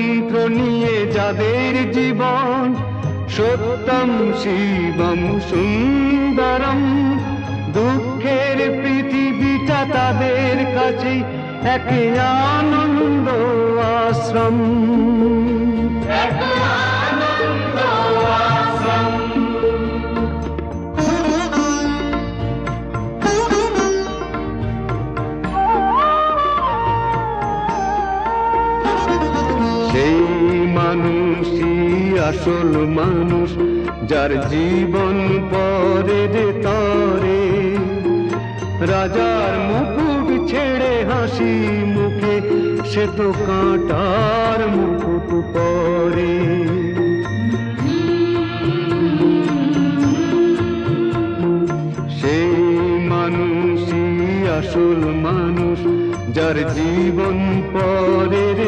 মন্ত্র নিয়ে যাদের জীবন, সত্যম শিবম সুন্দরম, দুঃখের পৃথিবীটা তাদের কাছে এক আনন্দ আশ্রম। সেই মানুষই আসল মানুষ, যার জীবন পরের তরে, রাজার মুকুট ছেড়ে হাসি মুখে সে তো কাঁটার মুকুট পরে। সেই মানুষই আসল মানুষ, যার জীবন পরের